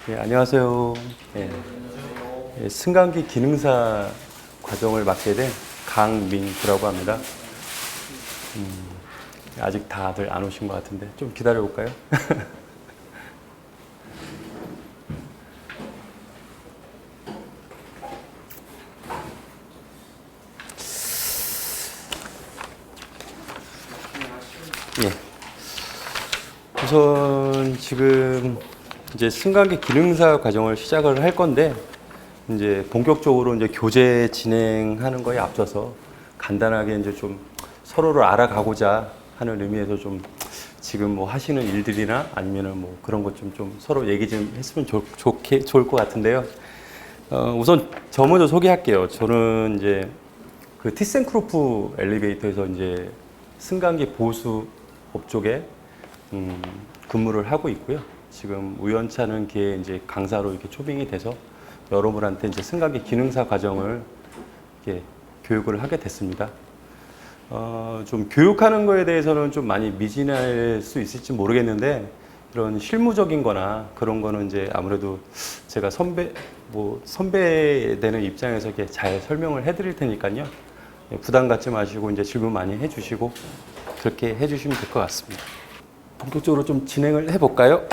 네, 안녕하세요. 네, 승강기 기능사 과정을 맡게 된 강민구라고 합니다. 아직 다들 안 오신 것 같은데 좀 기다려 볼까요? 예. 우선 지금 이제 승강기 기능사 과정을 시작을 할 건데 이제 본격적으로 이제 교재 진행하는 거에 앞서서 간단하게 이제 좀 서로를 알아가고자 하는 의미에서 좀 지금 뭐 하시는 일들이나 아니면은 뭐 그런 것 좀 서로 얘기 좀 했으면 좋을 것 같은데요. 우선 저 먼저 소개할게요. 저는 이제 그 티센크루프 엘리베이터에서 이제 승강기 보수 업쪽에 근무를 하고 있고요. 지금 우연찮은 기회에 이제 강사로 이렇게 초빙이 돼서 여러분한테 이제 승강기 기능사 과정을 이렇게 교육을 하게 됐습니다. 좀 교육하는 거에 대해서는 좀 많이 미진할 수 있을지 모르겠는데 이런 실무적인 거나 그런 거는 이제 아무래도 제가 선배 되는 입장에서 이렇게 잘 설명을 해 드릴 테니까요. 부담 갖지 마시고 이제 질문 많이 해 주시고 그렇게 해 주시면 될 것 같습니다. 본격적으로 좀 진행을 해 볼까요?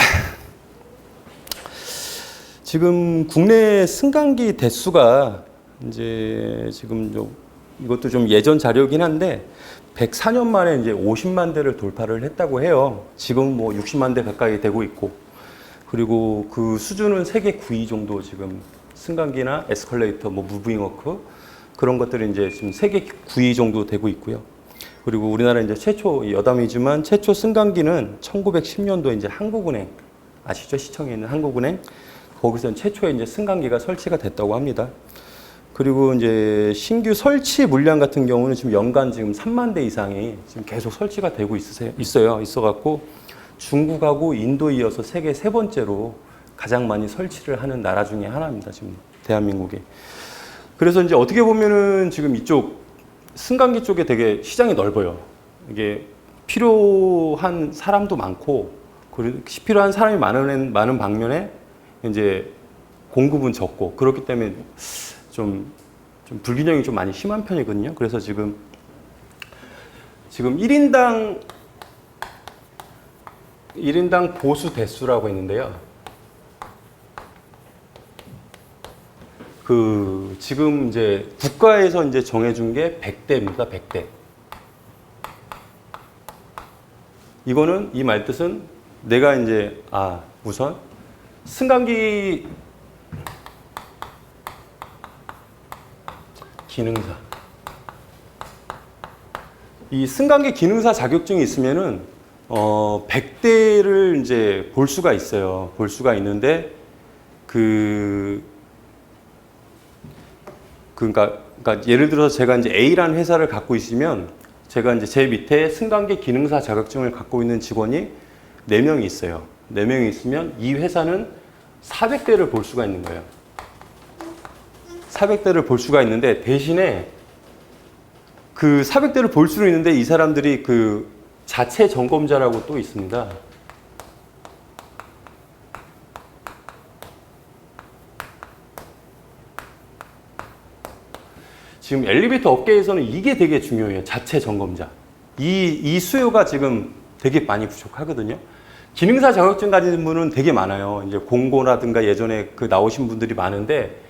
지금 국내 승강기 대수가 이제 지금 이것도 좀 예전 자료긴 한데 104년 만에 이제 50만 대를 돌파를 했다고 해요. 지금 뭐 60만 대 가까이 되고 있고, 그리고 그 수준은 세계 9위 정도 지금 승강기나 에스컬레이터, 뭐 무빙워크 그런 것들이 이제 지금 세계 9위 정도 되고 있고요. 그리고 우리나라 이제 최초 여담이지만 최초 승강기는 1910년도에 이제 한국은행 아시죠? 시청에 있는 한국은행 거기서 최초의 이제 승강기가 설치가 됐다고 합니다. 그리고 이제 신규 설치 물량 같은 경우는 지금 연간 지금 3만 대 이상이 지금 계속 설치가 되고 있어갖고 중국하고 인도 이어서 세계 세 번째로 가장 많이 설치를 하는 나라 중에 하나입니다. 지금 대한민국이. 그래서 이제 어떻게 보면은 지금 이쪽 승강기 쪽에 되게 시장이 넓어요. 이게 필요한 사람도 많고, 그리고 필요한 사람이 많은 반면에 이제 공급은 적고, 그렇기 때문에 좀 불균형이 좀 많이 심한 편이거든요. 그래서 지금 1인당 보수 대수라고 있는데요. 지금 이제 국가에서 이제 정해준 게 100대입니다. 100대. 이거는 이 말뜻은 내가 이제 우선 승강기 기능사. 이 승강기 기능사 자격증이 있으면은 100대를 이제 볼 수가 있어요. 볼 수가 있는데 그러니까 예를 들어서 제가 이제 A라는 회사를 갖고 있으면 제가 이제 제 밑에 승강기 기능사 자격증을 갖고 있는 직원이 4명이 있어요. 4명이 있으면 이 회사는 400대를 볼 수가 있는 거예요. 400대를 볼 수가 있는데 대신에 그 400대를 볼 수는 있는데 이 사람들이 그 자체 점검자라고 또 있습니다. 지금 엘리베이터 업계에서는 이게 되게 중요해요. 자체 점검자. 이 수요가 지금 되게 많이 부족하거든요. 기능사 자격증 가진 분은 되게 많아요. 이제 공고라든가 예전에 그 나오신 분들이 많은데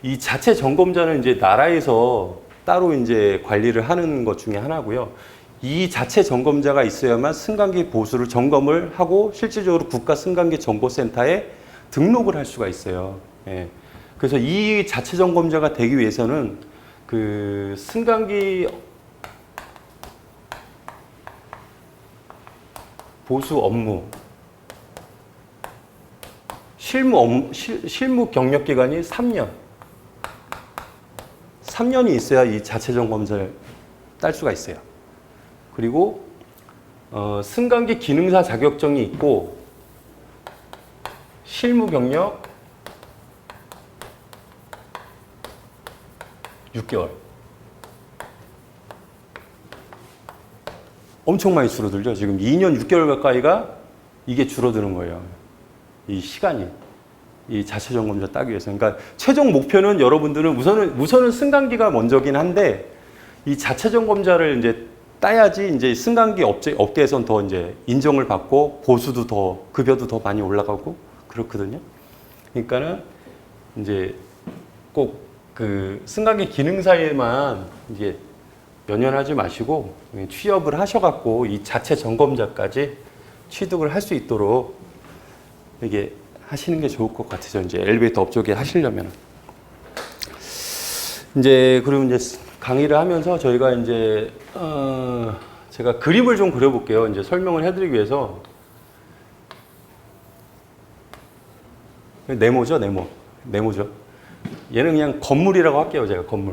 이 자체 점검자는 이제 나라에서 따로 이제 관리를 하는 것 중에 하나고요. 이 자체 점검자가 있어야만 승강기 보수를 점검을 하고 실질적으로 국가 승강기 정보센터에 등록을 할 수가 있어요. 예. 그래서 이 자체 점검자가 되기 위해서는 그 승강기 보수 업무, 실무 경력 기간이 3년. 3년이 있어야 이 자체 점검자를 딸 수가 있어요. 그리고 승강기 기능사 자격증이 있고 실무 경력 6개월. 엄청 많이 줄어들죠. 지금 2년 6개월 가까이가 이게 줄어드는 거예요. 이 시간이. 이 자체 점검자 따기 위해서. 그러니까 최종 목표는 여러분들은 우선은 승강기가 먼저긴 한데 이 자체 점검자를 이제 따야지 이제 승강기 업계에선 더 이제 인정을 받고 보수도 더 급여도 더 많이 올라가고 그렇거든요. 그러니까는 이제 꼭 그 승강기 기능사에만 이게 연연하지 마시고 취업을 하셔갖고 이 자체 점검자까지 취득을 할 수 있도록 이게 하시는 게 좋을 것 같아요. 이제 엘리베이터 업적에 하시려면. 이제 그리고 이제 강의를 하면서 저희가 이제 제가 그림을 좀 그려볼게요. 이제 설명을 해드리기 위해서. 네모죠, 네모죠. 얘는 그냥 건물이라고 할게요. 제가 건물.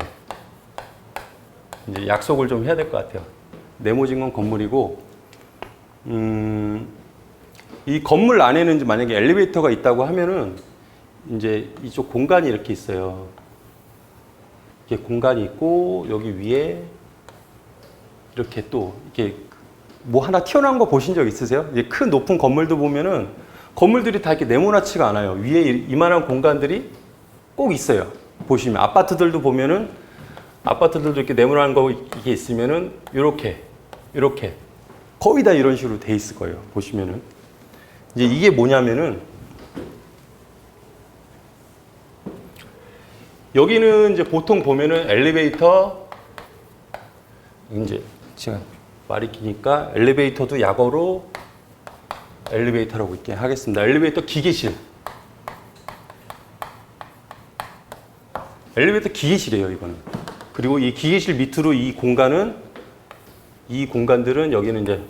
이제 약속을 좀 해야 될 것 같아요. 네모진 건 건물이고, 이 건물 안에는 이제 만약에 엘리베이터가 있다고 하면은 이제 이쪽 공간이 이렇게 있어요. 이렇게 공간이 있고 여기 위에 이렇게 또 이렇게 뭐 하나 튀어나온 거 보신 적 있으세요? 이제 큰 높은 건물도 보면은 건물들이 다 이렇게 네모나치가 않아요. 위에 이만한 공간들이 꼭 있어요. 보시면 아파트들도 보면은 아파트들도 이렇게 네모난 거 이게 있으면은 이렇게 거의 다 이런 식으로 돼 있을 거예요. 보시면은 이제 이게 뭐냐면은 여기는 이제 보통 보면은 엘리베이터 이제 제가 말이 기니까 엘리베이터도 약어로 엘리베이터라고 있게 하겠습니다. 엘리베이터 기계실. 엘리베이터 기계실이에요, 이거는. 그리고 이 기계실 밑으로 이 공간들은 여기는 이제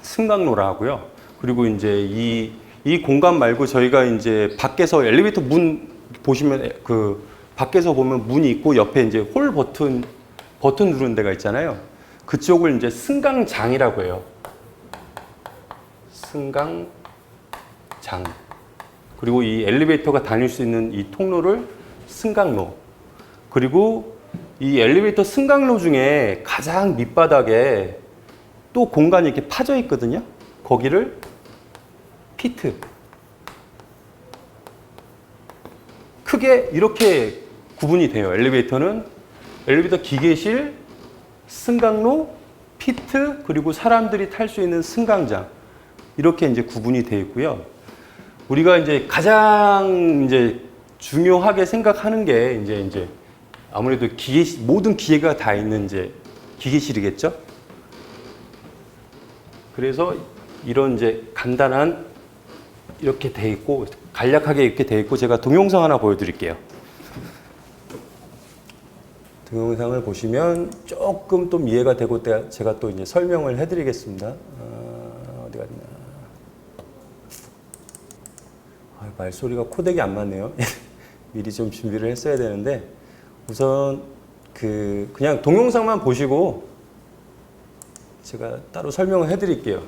승강로라 하고요. 그리고 이제 이 공간 말고 저희가 이제 밖에서 엘리베이터 문 보시면 그 밖에서 보면 문이 있고 옆에 이제 홀 버튼 누르는 데가 있잖아요. 그쪽을 이제 승강장이라고 해요. 승강장. 그리고 이 엘리베이터가 다닐 수 있는 이 통로를 승강로. 그리고 이 엘리베이터 승강로 중에 가장 밑바닥에 또 공간이 이렇게 파져 있거든요. 거기를 피트. 크게 이렇게 구분이 돼요. 엘리베이터는 엘리베이터 기계실, 승강로, 피트, 그리고 사람들이 탈 수 있는 승강장. 이렇게 이제 구분이 되어 있고요. 우리가 이제 가장 이제 중요하게 생각하는 게 이제 아무래도 모든 기계가 다 있는 이제 기계실이겠죠. 그래서 이런 이제 간단한 이렇게 돼 있고 간략하게 이렇게 돼 있고 제가 동영상 하나 보여드릴게요. 동영상을 보시면 조금 좀 이해가 되고 제가 또 이제 설명을 해드리겠습니다. 어디 갔나? 말소리가 코덱이 안 맞네요. 미리 좀 준비를 했어야 되는데 우선 그냥 동영상만 보시고 제가 따로 설명을 해드릴게요.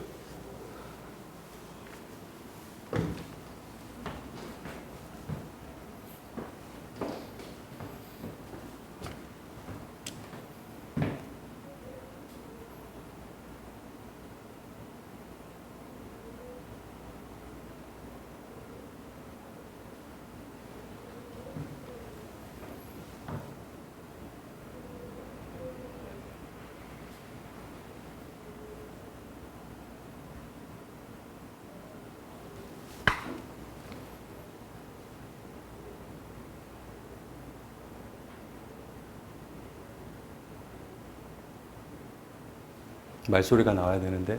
말소리가 나와야 되는데.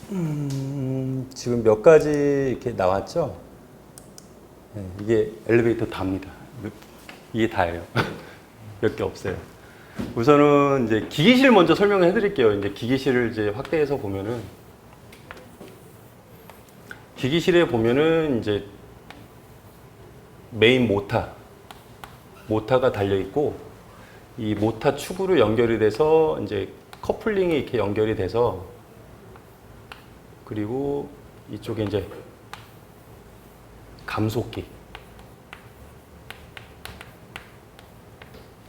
지금 몇 가지 이렇게 나왔죠? 네, 이게 엘리베이터 답니다. 이게 다예요. 몇 개 없어요. 우선은 이제 기기실 먼저 설명해 드릴게요. 이제 기기실을 이제 확대해서 보면은, 기기실에 보면은 이제 메인 모터가 달려 있고, 이 모터 축으로 연결이 돼서 이제 커플링이 이렇게 연결이 돼서, 그리고 이쪽에 이제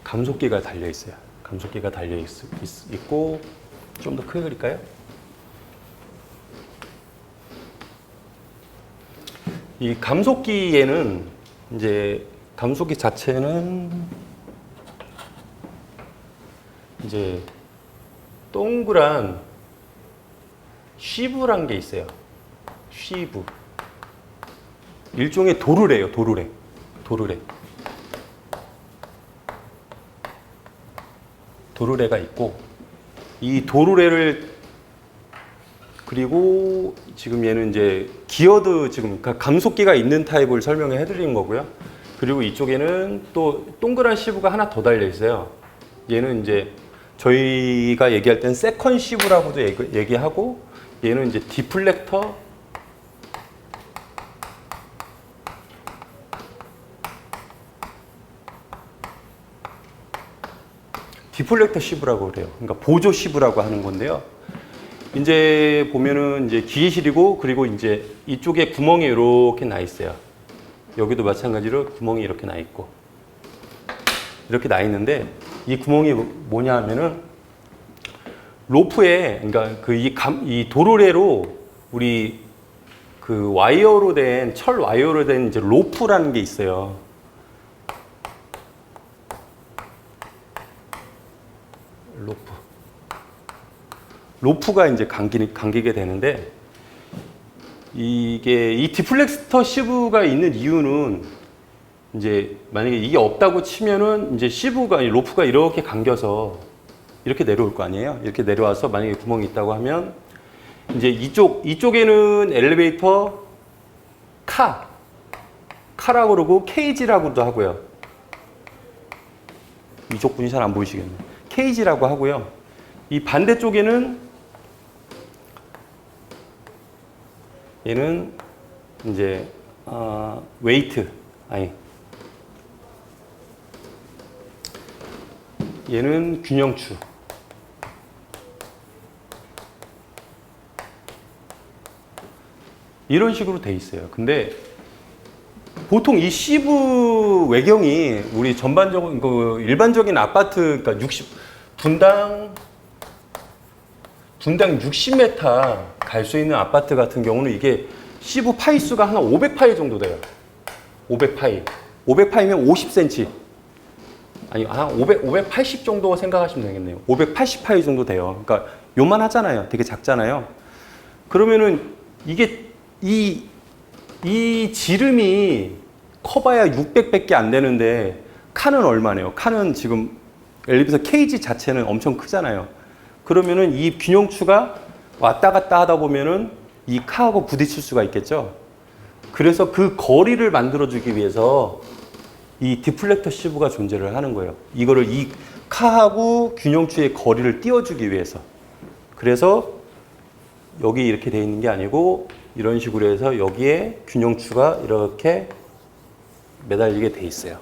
감속기가 달려 있어요. 감속기가 달려 있고, 좀 더 크게 그릴까요? 이 감속기에는 이제 감속기 자체는 이제 동그란 쉬브란 게 있어요. 쉬브. 일종의 도르래요. 도르래. 도르래가 있고, 이 도르래를, 그리고 지금 얘는 이제 기어드, 지금 감속기가 있는 타입을 설명해 드리는 거고요. 그리고 이쪽에는 또 동그란 시브가 하나 더 달려 있어요. 얘는 이제 저희가 얘기할 땐 세컨 시브라고도 얘기하고, 얘는 이제 디플렉터 시브라고 그래요. 그러니까 보조 시브라고 하는 건데요. 이제 보면은 이제 기계실이고, 그리고 이제 이쪽에 구멍이 이렇게 나 있어요. 여기도 마찬가지로 구멍이 이렇게 나 있고, 이렇게 나 있는데, 이 구멍이 뭐냐 하면은 로프에, 그러니까 이 도르래로 우리 그 와이어로 된, 철 와이어로 된 이제 로프라는 게 있어요. 로프가 이제 감기게 되는데, 이게 이 디플렉터 시브가 있는 이유는, 이제 만약에 이게 없다고 치면은 이제 로프가 이렇게 감겨서 이렇게 내려올 거 아니에요. 이렇게 내려와서 만약에 구멍이 있다고 하면, 이제 이쪽에는 엘리베이터 카라고 그러고 케이지라고도 하고요. 이쪽 분이 잘 안 보이시겠네요. 케이지라고 하고요. 이 반대쪽에는 얘는 이제 얘는 균형추. 이런 식으로 돼 있어요. 근데 보통 이 시브 외경이 우리 전반적인 일반적인 아파트, 그러니까 분당 60m 갈 수 있는 아파트 같은 경우는 이게 시브 파이 수가 한 500파이 정도 돼요. 500파이면 50cm. 아니, 한 580 정도 생각하시면 되겠네요. 580파이 정도 돼요. 그러니까 요만하잖아요. 되게 작잖아요. 그러면은 이게 이 지름이 커봐야 600밖에 안 되는데, 칸은 얼마네요? 칸은 지금 엘리베이터 케이지 자체는 엄청 크잖아요. 그러면은 이 균형추가 왔다 갔다 하다 보면은 이 카하고 부딪힐 수가 있겠죠. 그래서 그 거리를 만들어주기 위해서 이 디플렉터 시브가 존재를 하는 거예요. 이거를 이 카하고 균형추의 거리를 띄워주기 위해서. 그래서 여기 이렇게 돼 있는 게 아니고 이런 식으로 해서 여기에 균형추가 이렇게 매달리게 돼 있어요.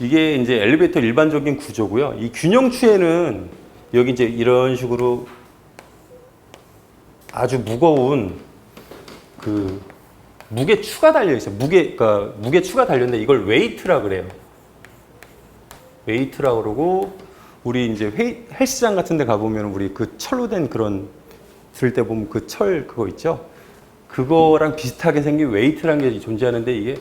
이게 이제 엘리베이터 일반적인 구조고요. 이 균형추에는 여기 이제 이런 식으로 아주 무거운 그 무게추가 달려 있어요. 그러니까 무게추가 달렸는데 이걸 웨이트라 그래요. 웨이트라 그러고, 우리 이제 헬스장 같은 데 가보면 우리 그 철로 된 그런 들 때 보면 그 철 그거 있죠? 그거랑 비슷하게 생긴 웨이트라는 게 존재하는데, 이게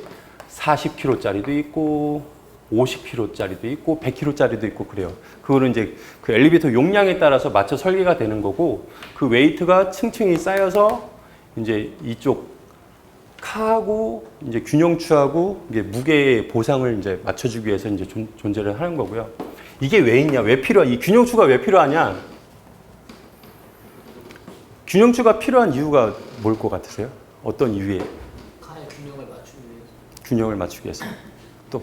40kg짜리도 있고 50kg짜리도 있고 100kg짜리도 있고 그래요. 그거는 이제 그 엘리베이터 용량에 따라서 맞춰 설계가 되는 거고, 그 웨이트가 층층이 쌓여서 이제 이쪽 카하고 이제 균형추하고 이제 무게 보상을 이제 맞춰주기 위해서 이제 존재를 하는 거고요. 이게 왜 있냐? 왜 필요하? 이 균형추가 왜 필요하냐? 균형추가 필요한 이유가 뭘 것 같으세요? 어떤 이유에? 칼의 균형을 맞추기 위해서. 균형을 맞추기 위해서. 또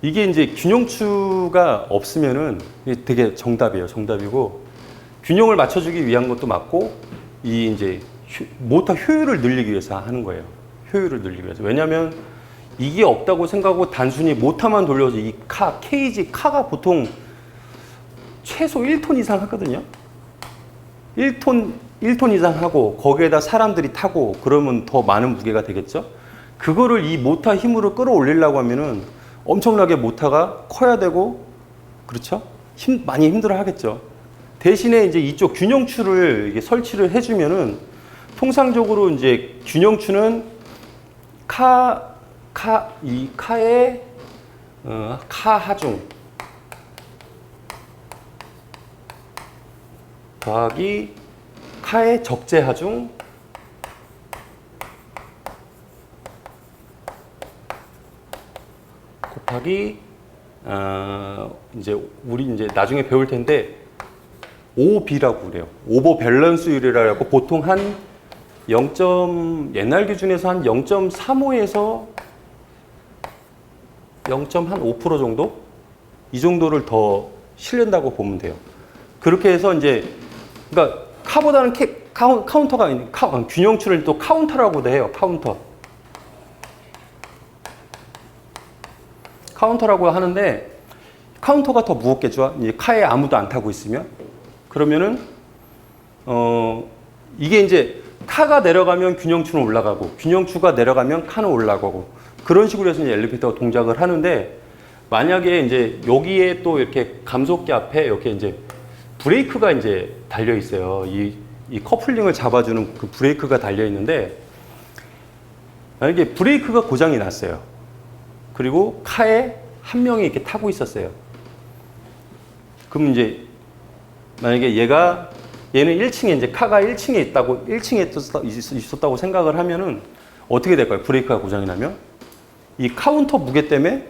이게 이제 균형추가 없으면은 이게 되게 정답이에요. 정답이고 균형을 맞춰주기 위한 것도 맞고 이 이제 모터 효율을 늘리기 위해서 하는 거예요. 효율을 늘리기 위해서. 왜냐하면 이게 없다고 생각하고 단순히 모터만 돌려서 이 케이지 카가 보통 최소 1톤 이상 하거든요. 1톤 이상 하고 거기에다 사람들이 타고 그러면 더 많은 무게가 되겠죠. 그거를 이 모터 힘으로 끌어올리려고 하면은 엄청나게 모터가 커야 되고 그렇죠? 많이 힘들어 하겠죠. 대신에 이제 이쪽 균형추를 이게 설치를 해주면은 통상적으로 이제 균형추는 이 카의 카 하중 더하기 카의 적재 하중 곱하기 이제 우리 이제 나중에 배울 텐데 OB라고 그래요. 오버 밸런스율이라고 보통 한 0. 옛날 기준에서 한 0.35에서 0.5% 정도? 이 정도를 더 실린다고 보면 돼요. 그렇게 해서 이제 그러니까 카보다는 카운터가 아닌 균형추를 또 카운터라고도 해요. 카운터라고 하는데 카운터가 더 무겁겠죠. 이제 카에 아무도 안 타고 있으면 그러면은 이게 이제 카가 내려가면 균형추는 올라가고 균형추가 내려가면 카는 올라가고 그런 식으로 해서 이제 엘리베이터가 동작을 하는데 만약에 이제 여기에 또 이렇게 감속기 앞에 이렇게 이제 브레이크가 이제 달려 있어요. 이 커플링을 잡아주는 그 브레이크가 달려 있는데 만약에 브레이크가 고장이 났어요. 그리고 카에 한 명이 이렇게 타고 있었어요. 그럼 이제 만약에 얘는 1층에 이제 카가 1층에 있었다고 생각을 하면은 어떻게 될까요? 브레이크가 고장이 나면 이 카운터 무게 때문에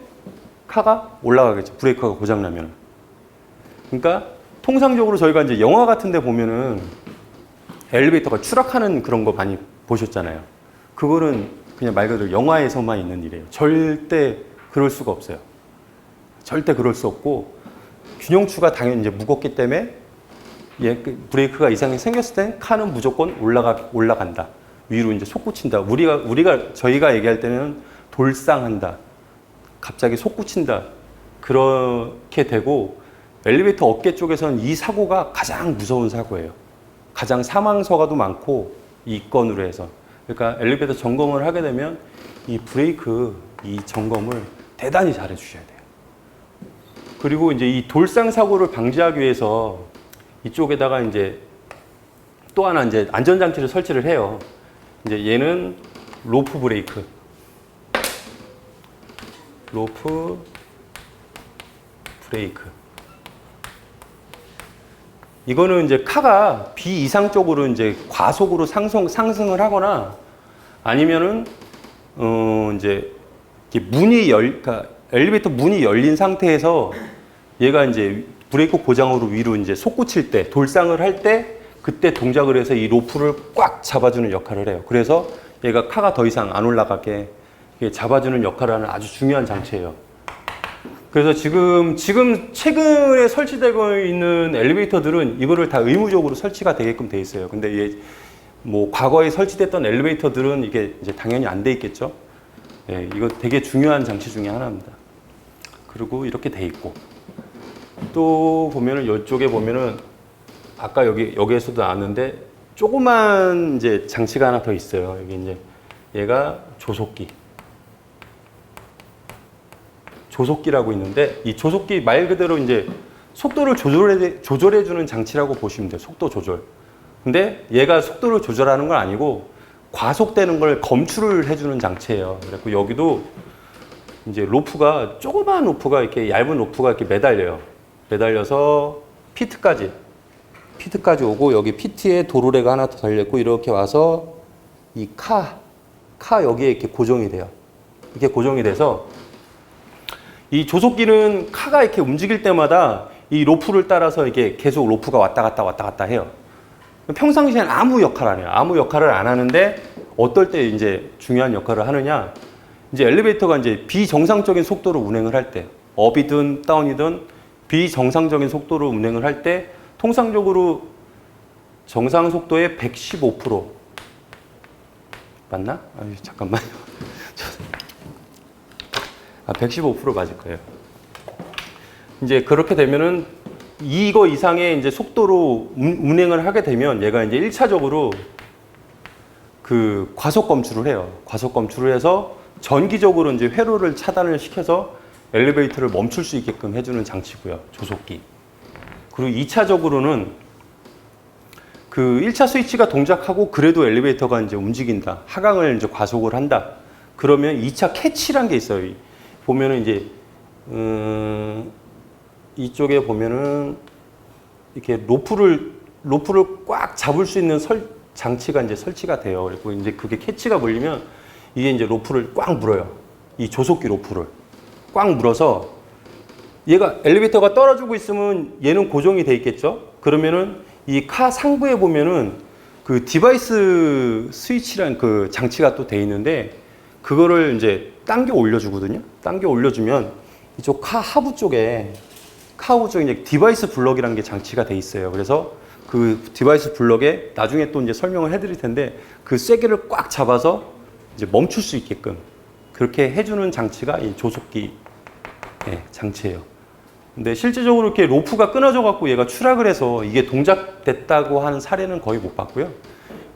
카가 올라가겠죠. 브레이크가 고장 나면. 그러니까 통상적으로 저희가 이제 영화 같은 데 보면은 엘리베이터가 추락하는 그런 거 많이 보셨잖아요. 그거는 그냥 말 그대로 영화에서만 있는 일이에요. 절대 그럴 수가 없어요. 절대 그럴 수 없고 균형추가 당연히 이제 무겁기 때문에 브레이크가 이상이 생겼을 땐 카는 무조건 올라간다. 위로 이제 솟구친다. 저희가 얘기할 때는 돌상한다. 갑자기 솟구친다. 그렇게 되고 엘리베이터 업계 쪽에서는 이 사고가 가장 무서운 사고예요. 가장 사망사고도 많고 이 건으로 해서. 그러니까 엘리베이터 점검을 하게 되면 이 브레이크 이 점검을 대단히 잘해 주셔야 돼요. 그리고 이제 이 돌상 사고를 방지하기 위해서 이쪽에다가 이제 또 하나 이제 안전장치를 설치를 해요. 이제 얘는 로프 브레이크. 이거는 이제 카가 비이상적으로 이제 과속으로 상승을 하거나 아니면은 이제 그러니까 엘리베이터 문이 열린 상태에서 얘가 이제 브레이크 고장으로 위로 이제 솟구칠 때 돌상을 할 때 그때 동작을 해서 이 로프를 꽉 잡아주는 역할을 해요. 그래서 얘가 카가 더 이상 안 올라가게 잡아주는 역할을 하는 아주 중요한 장치예요. 그래서 지금 최근에 설치되고 있는 엘리베이터들은 이거를 다 의무적으로 설치가 되게끔 돼 있어요. 근데 이게 뭐 과거에 설치됐던 엘리베이터들은 이게 이제 당연히 안 돼 있겠죠. 예, 이거 되게 중요한 장치 중에 하나입니다. 그리고 이렇게 돼 있고 또 보면은 이쪽에 보면은 아까 여기에서도 나왔는데 조그만 이제 장치가 하나 더 있어요. 여기 이제 얘가 조속기라고 있는데 이 조속기 말 그대로 이제 속도를 조절해 주는 장치라고 보시면 돼요. 속도 조절. 근데 얘가 속도를 조절하는 건 아니고 과속되는 걸 검출을 해주는 장치예요. 그래서 여기도 이제 조그마한 로프가 이렇게 얇은 로프가 이렇게 매달려서 피트까지 오고 여기 피트에 도르래가 하나 더 달렸고 이렇게 와서 이 카 여기에 이렇게 고정이 돼요. 이렇게 고정이 돼서 이 조속기는 카가 이렇게 움직일 때마다 이 로프를 따라서 이게 계속 로프가 왔다 갔다 해요. 평상시엔 아무 역할 안 해요. 아무 역할을 안 하는데 어떨 때 이제 중요한 역할을 하느냐? 이제 엘리베이터가 이제 비정상적인 속도로 운행을 할 때, 업이든 다운이든 비정상적인 속도로 운행을 할 때 통상적으로 정상 속도의 115% 맞나? 아유, 잠깐만요. 115% 맞을 거예요. 이제 그렇게 되면은 이거 이상의 이제 속도로 운행을 하게 되면 얘가 이제 1차적으로 그 과속 검출을 해요. 과속 검출을 해서 전기적으로 이제 회로를 차단을 시켜서 엘리베이터를 멈출 수 있게끔 해주는 장치고요. 조속기. 그리고 2차적으로는 그 1차 스위치가 동작하고 그래도 엘리베이터가 이제 움직인다. 하강을 이제 과속을 한다. 그러면 2차 캐치란 게 있어요. 보면은 이제 이쪽에 보면은 이렇게 로프를 꽉 잡을 수 있는 장치가 이제 설치가 돼요. 그리고 이제 그게 캐치가 걸리면 이게 이제 로프를 꽉 물어요. 이 조속기 로프를 꽉 물어서 얘가 엘리베이터가 떨어지고 있으면 얘는 고정이 돼 있겠죠. 그러면은 이 카 상부에 보면은 그 디바이스 스위치란 그 장치가 또 돼 있는데 그거를 이제 당겨 올려주거든요. 당겨 올려주면 이쪽 카 하부 쪽에 이제 디바이스 블럭이라는 게 장치가 돼 있어요. 그래서 그 디바이스 블럭에 나중에 또 이제 설명을 해드릴 텐데 그 쐐기를 꽉 잡아서 이제 멈출 수 있게끔 그렇게 해주는 장치가 이 조속기 장치예요. 근데 실제적으로 이렇게 로프가 끊어져 갖고 얘가 추락을 해서 이게 동작됐다고 하는 사례는 거의 못 봤고요.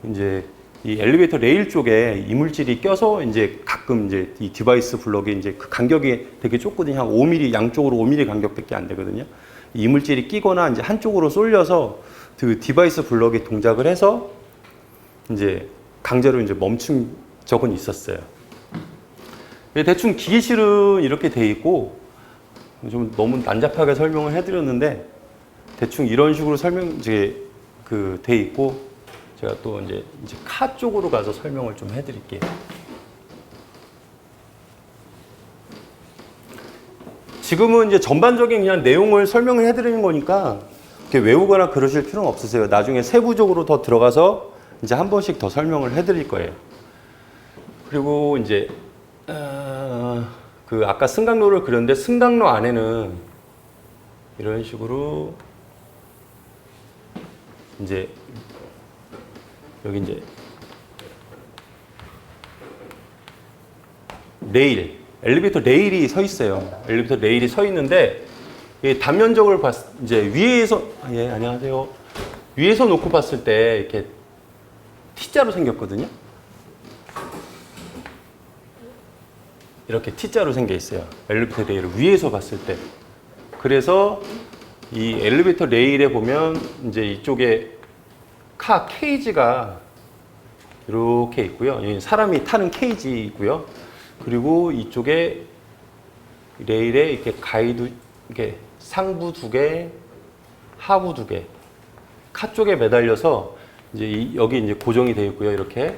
이제 이 엘리베이터 레일 쪽에 이물질이 껴서 이제 가끔 이제 이 디바이스 블럭에 이제 그 간격이 되게 좁거든요. 한 5mm, 양쪽으로 5mm 간격밖에 안 되거든요. 이물질이 끼거나 이제 한쪽으로 쏠려서 그 디바이스 블럭이 동작을 해서 이제 강제로 이제 멈춘 적은 있었어요. 대충 기계실은 이렇게 돼 있고 좀 너무 난잡하게 설명을 해드렸는데 대충 이런 식으로 이제 그 돼 있고 제가 또 이제 카 쪽으로 가서 설명을 좀 해드릴게요. 지금은 이제 전반적인 그냥 내용을 설명을 해드리는 거니까 이렇게 외우거나 그러실 필요는 없으세요. 나중에 세부적으로 더 들어가서 이제 한 번씩 더 설명을 해드릴 거예요. 그리고 이제 그 아까 승강로를 그렸는데 승강로 안에는 이런 식으로 이제 여기 이제 엘리베이터 레일이 서 있어요. 엘리베이터 레일이 서 있는데 단면적으로 이제 위에서 안녕하세요. 위에서 놓고 봤을 때 이렇게 T자로 생겼거든요. 이렇게 T자로 생겨 있어요. 엘리베이터 레일을 위에서 봤을 때. 그래서 이 엘리베이터 레일에 보면 이제 이쪽에 카 케이지가 이렇게 있고요. 사람이 타는 케이지이고요. 그리고 이쪽에 레일에 이렇게 가이드, 이렇게 상부 2개, 하부 2개, 카 쪽에 매달려서 이제 여기 이제 고정이 되어 있고요. 이렇게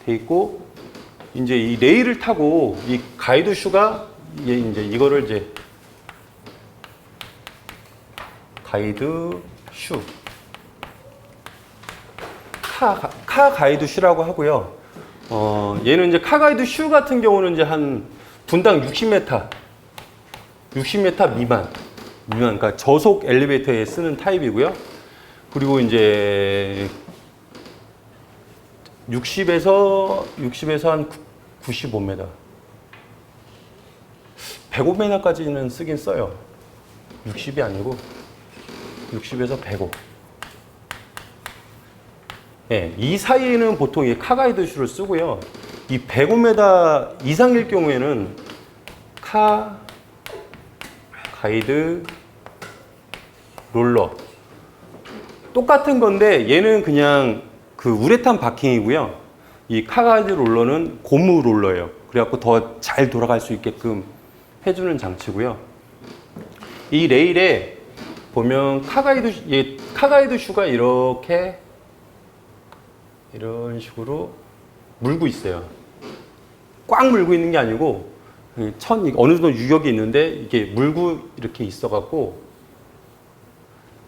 돼 있고, 이제 이 레일을 타고 이 가이드 슈가 이제 이거를 이제 가이드 슈, 카 가이드 슈라고 하고요. 얘는 이제 카 가이드 슈 같은 경우는 이제 한 분당 60m 미만, 그러니까 저속 엘리베이터에 쓰는 타입이고요. 그리고 이제 60에서 한 95m, 105m까지는 쓰긴 써요. 60이 아니고 60에서 105. 네, 이 사이에는 보통 이 카가이드 슈를 쓰고요. 이 105m 이상일 경우에는 가이드 롤러. 똑같은 건데 얘는 그냥 그 우레탄 바킹이고요. 이 카가이드 롤러는 고무 롤러예요. 그래갖고 더 잘 돌아갈 수 있게끔 해주는 장치고요. 이 레일에 보면 카가이드 슈가 이렇게 이런 식으로 물고 있어요. 꽉 물고 있는 게 아니고 어느 정도 유격이 있는데 이게 물고 이렇게 있어갖고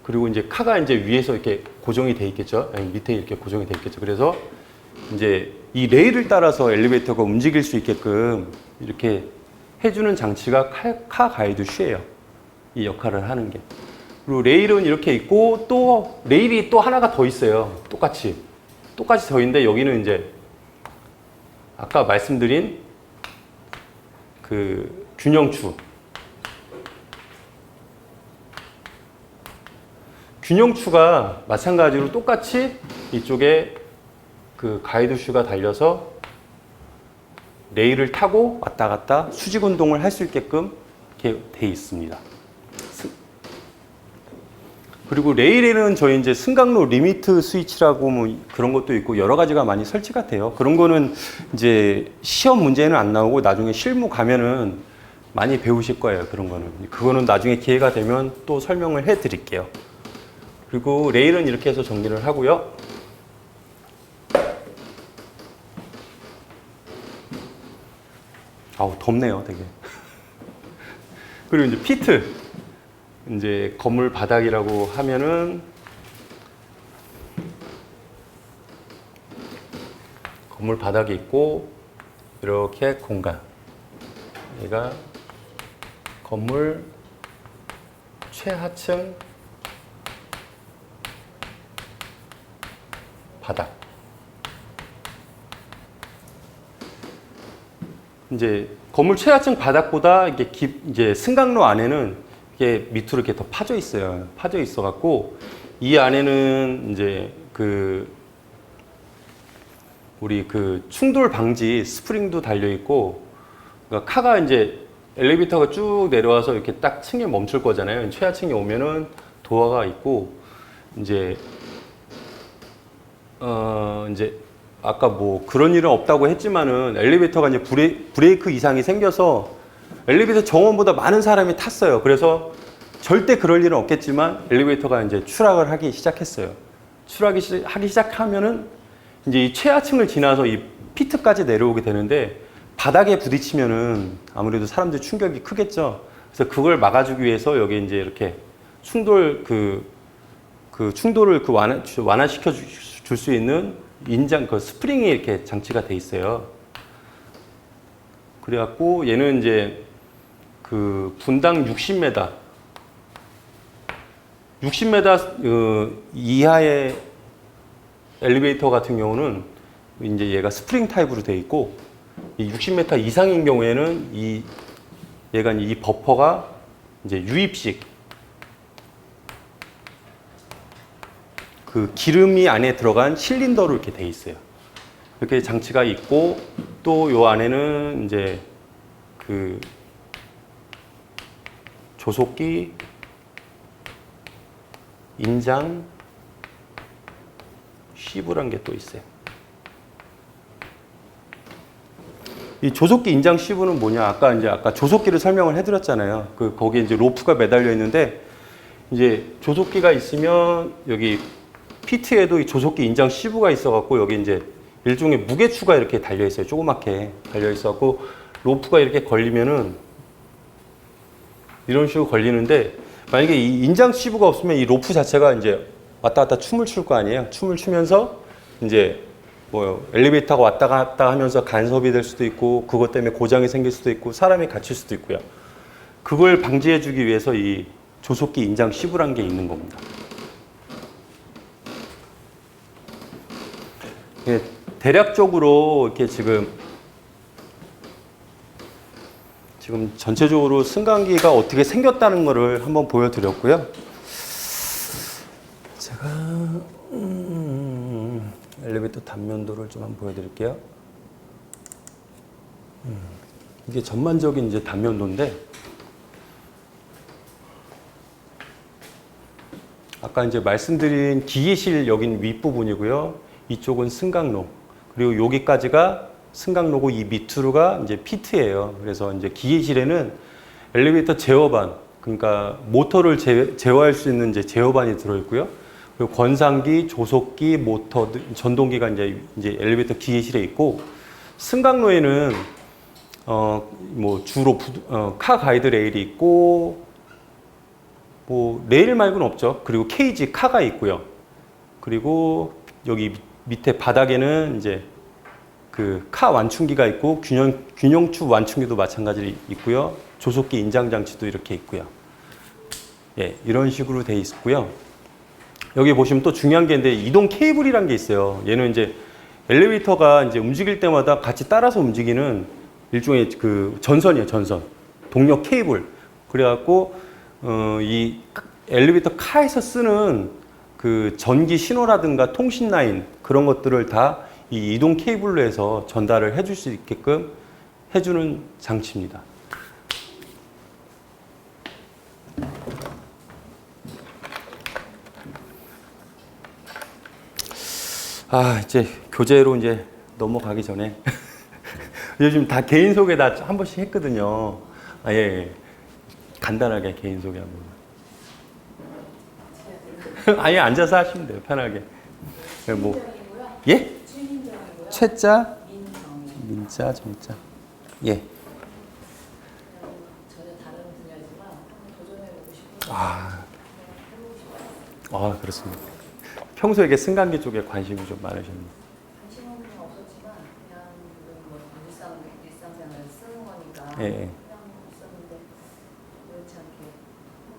그리고 이제 카가 이제 위에서 이렇게 고정이 돼 있겠죠. 아니, 밑에 이렇게 고정이 돼 있겠죠. 그래서 이제 이 레일을 따라서 엘리베이터가 움직일 수 있게끔 이렇게 해주는 장치가 카 가이드 슈예요. 이 역할을 하는 게. 그리고 레일은 이렇게 있고 또 레일이 또 하나가 더 있어요. 똑같이 더 있는데 여기는 이제 아까 말씀드린 그 균형추. 균형추가 마찬가지로 똑같이 이쪽에 그 가이드 슈가 달려서 레일을 타고 왔다 갔다 수직 운동을 할 수 있게끔 이렇게 돼 있습니다. 그리고 레일에는 저희 이제 승강로 리미트 스위치라고 뭐 그런 것도 있고 여러 가지가 많이 설치가 돼요. 그런 거는 이제 시험 문제는 안 나오고 나중에 실무 가면은 많이 배우실 거예요. 그런 거는. 그거는 나중에 기회가 되면 또 설명을 해 드릴게요. 그리고 레일은 이렇게 해서 정리를 하고요. 아우, 덥네요, 되게. 그리고 이제 피트. 이제 건물 바닥이라고 하면은 건물 바닥이 있고 이렇게 공간. 얘가 건물 최하층 바닥. 이제 건물 최하층 바닥보다 이게 이제 승강로 안에는 이게 밑으로 이렇게 더 파져 있어요. 파져 있어 갖고 이 안에는 이제 그 우리 그 충돌 방지 스프링도 달려 있고, 그러니까 카가 이제 엘리베이터가 쭉 내려와서 이렇게 딱 층에 멈출 거잖아요. 최하층에 오면은 도어가 있고 이제 이제 아까 뭐 그런 일은 없다고 했지만은 엘리베이터가 이제 브레이크 이상이 생겨서 엘리베이터 정원보다 많은 사람이 탔어요. 그래서 절대 그럴 일은 없겠지만 엘리베이터가 이제 추락을 하기 시작했어요. 하기 시작하면은 이제 이 최하층을 지나서 이 피트까지 내려오게 되는데 바닥에 부딪히면은 아무래도 사람들 충격이 크겠죠. 그래서 그걸 막아주기 위해서 여기 이제 이렇게 충돌 그 충돌을 완화시켜 줄 수 있는 인장 그 스프링이 이렇게 장치가 돼 있어요. 그래갖고 얘는 이제 그 분당 60m 이하의 엘리베이터 같은 경우는 이제 얘가 스프링 타입으로 돼 있고, 이 60m 이상인 경우에는 얘가 이 버퍼가 이제 유입식 그 기름이 안에 들어간 실린더로 이렇게 돼 있어요. 이렇게 장치가 있고, 또 요 안에는 이제 그 조속기, 인장, 시브란 게 또 있어요. 이 조속기 인장 시브는 뭐냐? 아까 조속기를 설명을 해드렸잖아요. 거기에 이제 로프가 매달려 있는데, 이제 조속기가 있으면 여기 피트에도 이 조속기 인장 시브가 있어갖고 여기 이제 일종의 무게추가 이렇게 달려 있어요. 조그맣게 달려 있어갖고 로프가 이렇게 걸리면은 이런 식으로 걸리는데, 만약에 이 인장 시브가 없으면 이 로프 자체가 이제 왔다 갔다 춤을 출 거 아니에요. 춤을 추면서 이제 뭐 엘리베이터가 왔다 갔다 하면서 간섭이 될 수도 있고, 그것 때문에 고장이 생길 수도 있고, 사람이 갇힐 수도 있고요. 그걸 방지해주기 위해서 이 조속기 인장 시브란 게 있는 겁니다. 예, 대략적으로 이렇게 지금 전체적으로 승강기가 어떻게 생겼다는 것을 한번 보여드렸고요. 제가 엘리베이터 단면도를 좀 한번 보여드릴게요. 이게 전반적인 이제 단면도인데, 아까 이제 말씀드린 기계실 여긴 윗부분이고요. 이쪽은 승강로, 그리고 여기까지가 승강로고 이 밑으로가 이제 피트예요. 그래서 이제 기계실에는 엘리베이터 제어반, 그러니까 모터를 제어할 수 있는 이제 제어반이 들어있고요. 그리고 권상기, 조속기, 모터, 전동기가 이제 엘리베이터 기계실에 있고, 승강로에는 뭐 주로 카 가이드 레일이 있고, 뭐 레일 말고는 없죠. 그리고 케이지 카가 있고요. 그리고 여기 밑에 바닥에는 이제 그 카 완충기가 있고 균형축 완충기도 마찬가지로 있고요. 조속기 인장 장치도 이렇게 있고요. 예, 이런 식으로 돼 있고요. 여기 보시면 또 중요한 게 있는데 이동 케이블이라는 게 있어요. 얘는 이제 엘리베이터가 이제 움직일 때마다 같이 따라서 움직이는 일종의 그 전선이에요, 전선. 동력 케이블. 그래갖고 이 엘리베이터 카에서 쓰는 그 전기 신호라든가 통신 라인 그런 것들을 다 이 이동 케이블로 해서 전달을 해줄 수 있게끔 해주는 장치입니다. 이제 교재로 이제 넘어가기 전에 요즘 다 개인 소개 다 한 번씩 했거든요. 예. 간단하게 개인 소개 한번. 아예 앉아서 하시면 돼요. 편하게. 뭐 예? 최자, 민자, 정자. 예. 전혀 다른 분야지만 한번 도전해보고 싶어요. 해보고 싶어요. 그렇습니다. 평소에 이렇게 승강기 쪽에 관심이 좀 많으셨네요. 관심은 없었지만 그냥 뭐 일상생활에 쓰는 거니까 예. 그냥 있었는데 그렇지 않게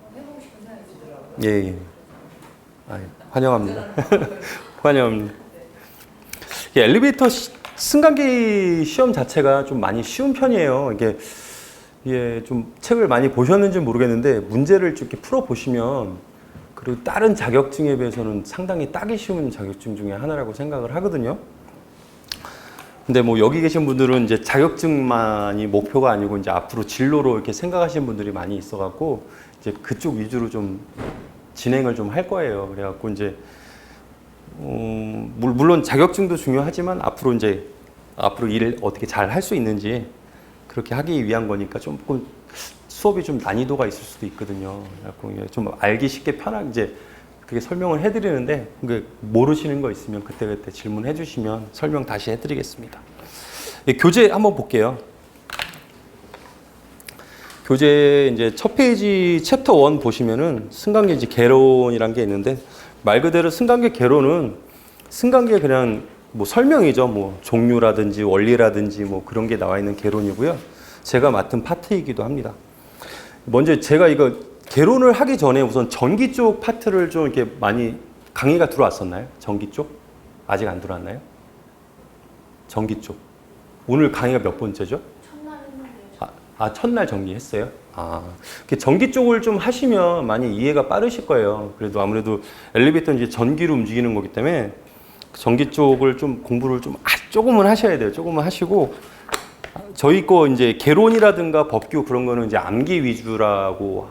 한번 해보고 싶은 생각이 들더라고요. 예. 환영합니다. 환영합니다. 이 엘리베이터 승강기 시험 자체가 좀 많이 쉬운 편이에요. 이게 좀 책을 많이 보셨는지 모르겠는데 문제를 좀 이렇게 풀어 보시면 그리고 다른 자격증에 비해서는 상당히 따기 쉬운 자격증 중에 하나라고 생각을 하거든요. 근데 뭐 여기 계신 분들은 이제 자격증만이 목표가 아니고 이제 앞으로 진로로 이렇게 생각하시는 분들이 많이 있어갖고 이제 그쪽 위주로 좀 진행을 좀 할 거예요. 그래갖고 이제 물론 자격증도 중요하지만 앞으로 일을 어떻게 잘 할 수 있는지 그렇게 하기 위한 거니까 조금 수업이 좀 난이도가 있을 수도 있거든요. 그래갖고 좀 알기 쉽게 편하게 이제 그렇게 설명을 해드리는데 모르시는 거 있으면 그때 질문해 주시면 설명 다시 해드리겠습니다. 교재 한번 볼게요. 교재 이제 첫 페이지 챕터 1 보시면은 승강기 이제 개론이란 게 있는데 말 그대로 승강기 개론은 승강기의 그냥 뭐 설명이죠. 뭐 종류라든지 원리라든지 뭐 그런 게 나와 있는 개론이고요. 제가 맡은 파트이기도 합니다. 먼저 제가 이거 개론을 하기 전에 우선 전기 쪽 파트를 좀 이렇게 많이 강의가 들어왔었나요? 전기 쪽? 아직 안 들어왔나요? 전기 쪽. 오늘 강의가 몇 번째죠? 첫날 했는데 첫날 전기했어요? 전기 쪽을 좀 하시면 많이 이해가 빠르실 거예요. 그래도 아무래도 엘리베이터는 이제 전기로 움직이는 거기 때문에 전기 쪽을 좀 공부를 좀 조금은 하셔야 돼요. 조금은 하시고 저희 거 이제 개론이라든가 법규 그런 거는 이제 암기 위주라고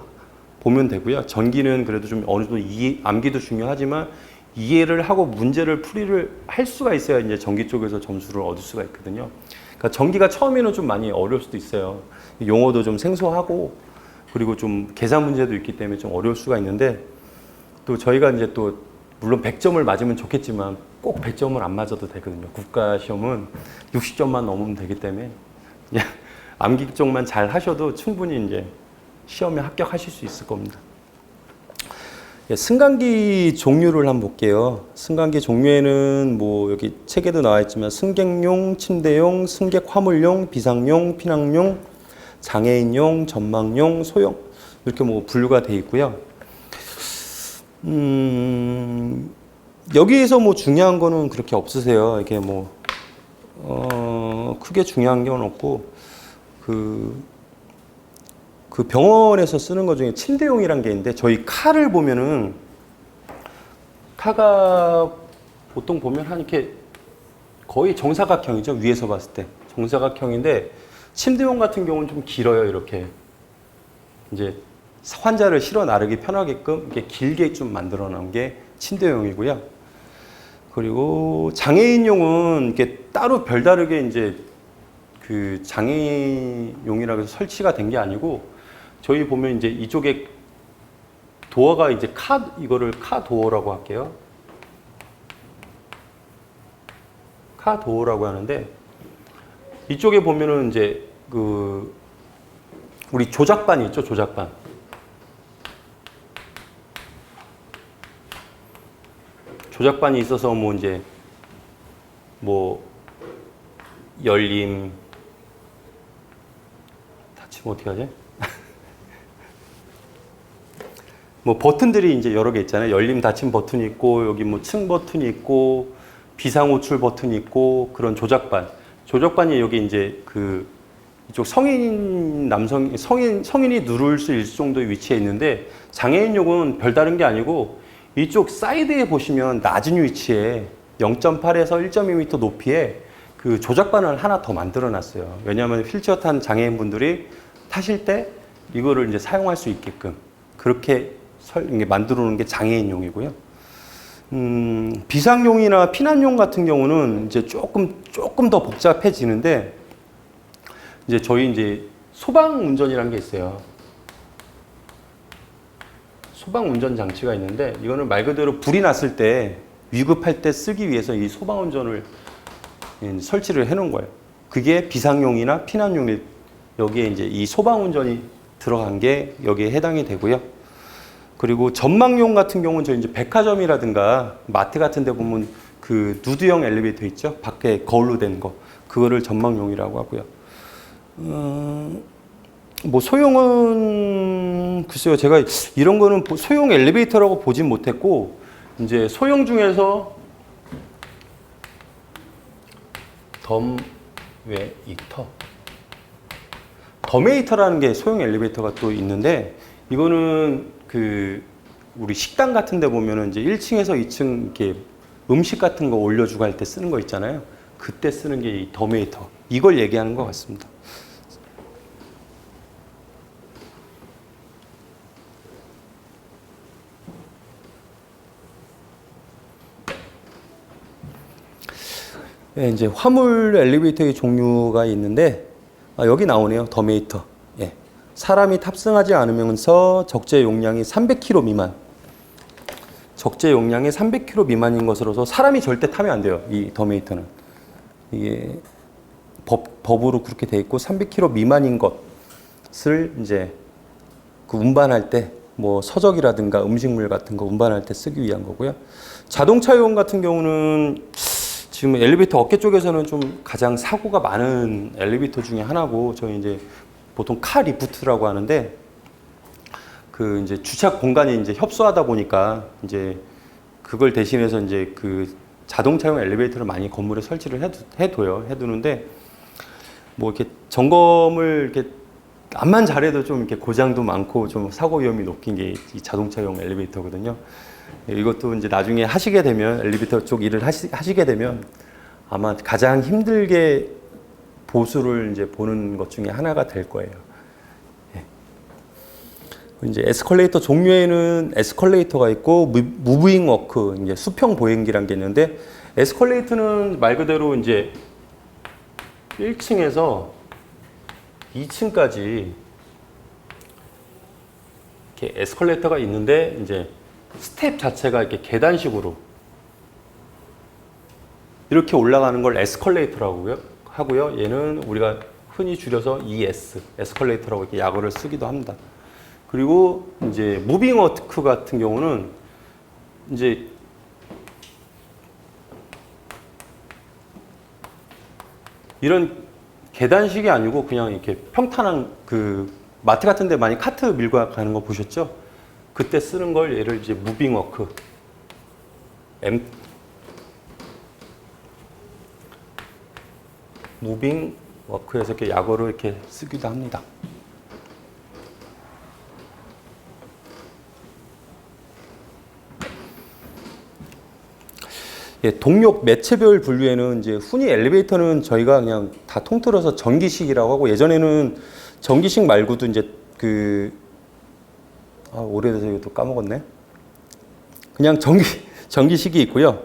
보면 되고요. 전기는 그래도 좀 어느 정도 암기도 중요하지만 이해를 하고 문제를 풀이를 할 수가 있어야 이제 전기 쪽에서 점수를 얻을 수가 있거든요. 그러니까 전기가 처음에는 좀 많이 어려울 수도 있어요. 용어도 좀 생소하고 그리고 좀 계산 문제도 있기 때문에 좀 어려울 수가 있는데 또 저희가 이제 또 물론 100점을 맞으면 좋겠지만 꼭 100점을 안 맞아도 되거든요. 국가 시험은 60점만 넘으면 되기 때문에 그냥 암기 쪽만 잘 하셔도 충분히 이제 시험에 합격하실 수 있을 겁니다. 승강기 종류를 한번 볼게요. 승강기 종류에는 뭐 여기 책에도 나와 있지만 승객용, 침대용, 승객 화물용, 비상용, 피난용, 장애인용, 전망용, 소형 이렇게 뭐 분류가 되어 있고요. 여기에서 뭐 중요한 거는 그렇게 없으세요. 이게 뭐 크게 중요한 건 없고 그 병원에서 쓰는 것 중에 침대용이란 게 있는데 저희 카를 보면은 카가 보통 보면 한 이렇게 거의 정사각형이죠. 위에서 봤을 때 정사각형인데 침대용 같은 경우는 좀 길어요. 이렇게 이제 환자를 실어 나르기 편하게끔 이렇게 길게 좀 만들어 놓은 게 침대용이고요. 그리고 장애인용은 이렇게 따로 별다르게 이제 그 장애인용이라고 해서 설치가 된 게 아니고 저희 보면 이제 이쪽에 도어가 이제 이거를 카 도어라고 할게요. 카 도어라고 하는데 이쪽에 보면은 이제 우리 조작반이 있죠, 조작반. 조작반이 있어서 뭐 이제 뭐 열림 닫히면 어떻게 하지? 뭐 버튼들이 이제 여러 개 있잖아요. 열림 닫힘 버튼이 있고 여기 뭐 층 버튼이 있고 비상 호출 버튼이 있고 그런 조작반. 조작반이 여기 이제 그 이쪽 성인 남성 성인이 누를 수 있을 정도의 위치에 있는데 장애인용은 별다른 게 아니고 이쪽 사이드에 보시면 낮은 위치에 0.8에서 1.2m 높이에 그 조작반을 하나 더 만들어 놨어요. 왜냐하면 휠체어 탄 장애인분들이 타실 때 이거를 이제 사용할 수 있게끔 그렇게 만들어 놓은 게 장애인용이고요. 비상용이나 피난용 같은 경우는 이제 조금 더 복잡해지는데 이제 저희 이제 소방 운전이라는 게 있어요. 소방 운전 장치가 있는데 이거는 말 그대로 불이 났을 때 위급할 때 쓰기 위해서 이 소방 운전을 설치를 해 놓은 거예요. 그게 비상용이나 피난용이 여기에 이제 이 소방 운전이 들어간 게 여기에 해당이 되고요. 그리고 전망용 같은 경우는 저희 이제 백화점이라든가 마트 같은 데 보면 그 누드형 엘리베이터 있죠? 밖에 거울로 된 거. 그거를 전망용이라고 하고요. 뭐 소형은 글쎄요. 제가 이런 거는 소형 엘리베이터라고 보진 못했고 이제 소형 중에서 덤웨이터라는 게 소형 엘리베이터가 또 있는데 이거는 그 우리 식당 같은 데 보면은 이제 1층에서 2층 이렇게 음식 같은 거 올려주고 할 때 쓰는 거 있잖아요. 그때 쓰는 게 이 덤웨이터. 이걸 얘기하는 것 같습니다. 네, 이제 화물 엘리베이터의 종류가 있는데 여기 나오네요. 덤웨이터. 예. 사람이 탑승하지 않으면서 적재 용량이 300kg 미만. 적재 용량이 300kg 미만인 것으로서 사람이 절대 타면 안 돼요. 이 덤웨이터는. 이게 법으로 그렇게 돼 있고 300kg 미만인 것을 이제 그 운반할 때 뭐 서적이라든가 음식물 같은 거 운반할 때 쓰기 위한 거고요. 자동차용 같은 경우는 지금 엘리베이터 업계 쪽에서는 좀 가장 사고가 많은 엘리베이터 중에 하나고 저희 이제 보통 카 리프트라고 하는데 그 이제 주차 공간이 이제 협소하다 보니까 이제 그걸 대신해서 이제 그 자동차용 엘리베이터를 많이 건물에 설치를 해두는데 뭐 이렇게 점검을 이렇게 암만 잘해도 좀 이렇게 고장도 많고 좀 사고 위험이 높은 게 이 자동차용 엘리베이터거든요. 이것도 이제 나중에 하시게 되면 엘리베이터 쪽 일을 하시게 되면 아마 가장 힘들게 보수를 이제 보는 것 중에 하나가 될 거예요. 예. 이제 에스컬레이터 종류에는 에스컬레이터가 있고 무브잉 워크, 이제 수평 보행기란 게 있는데 에스컬레이터는 말 그대로 이제 1층에서 2층까지 이렇게 에스컬레이터가 있는데 이제 스텝 자체가 이렇게 계단식으로 이렇게 올라가는 걸 에스컬레이터라고 하고요. 얘는 우리가 흔히 줄여서 ES, 에스컬레이터라고 이렇게 약어를 쓰기도 합니다. 그리고 이제 무빙 워크 같은 경우는 이제 이런 계단식이 아니고 그냥 이렇게 평탄한 그 마트 같은 데 많이 카트 밀고 가는 거 보셨죠? 그때 쓰는 걸 얘를 이제 무빙 워크 무빙 워크에서 이렇게 약어로 이렇게 쓰기도 합니다. 예, 동력 매체별 분류에는 이제 흔히 엘리베이터는 저희가 그냥 다 통틀어서 전기식이라고 하고 예전에는 전기식 말고도 이제 오래돼서 이것도 까먹었네. 그냥 전기식이 있고요.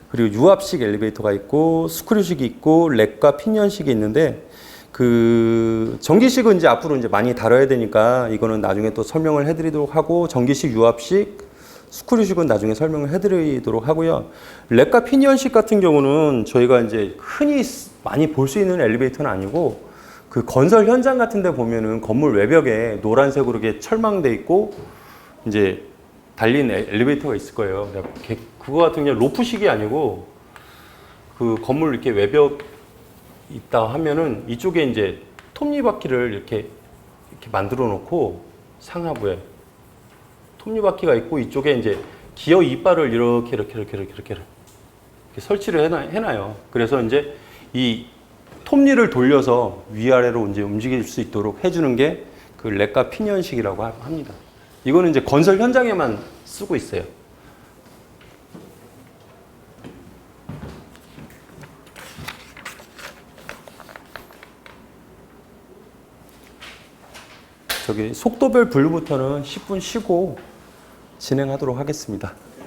그리고 유압식 엘리베이터가 있고 스크류식이 있고 렉과 피니언식이 있는데 그 전기식은 이제 앞으로 이제 많이 다뤄야 되니까 이거는 나중에 또 설명을 해드리도록 하고 전기식, 유압식, 스크류식은 나중에 설명을 해드리도록 하고요. 렉과 피니언식 같은 경우는 저희가 이제 흔히 많이 볼 수 있는 엘리베이터는 아니고 그 건설 현장 같은 데 보면은 건물 외벽에 노란색으로 이렇게 철망돼 있고 이제 달린 엘리베이터가 있을 거예요. 그거 같은 경우 로프식이 아니고 그 건물 이렇게 외벽 있다 하면은 이쪽에 이제 톱니바퀴를 이렇게 만들어 놓고 상하부에 톱니바퀴가 있고 이쪽에 이제 기어 이빨을 이렇게 설치를 해놔요. 그래서 이제 이 톱니를 돌려서 위아래로 이제 움직일 수 있도록 해주는 게 그 렉카 피니언식이라고 합니다. 이거는 이제 건설 현장에만 쓰고 있어요. 저기 속도별 분류부터는 10분 쉬고 진행하도록 하겠습니다.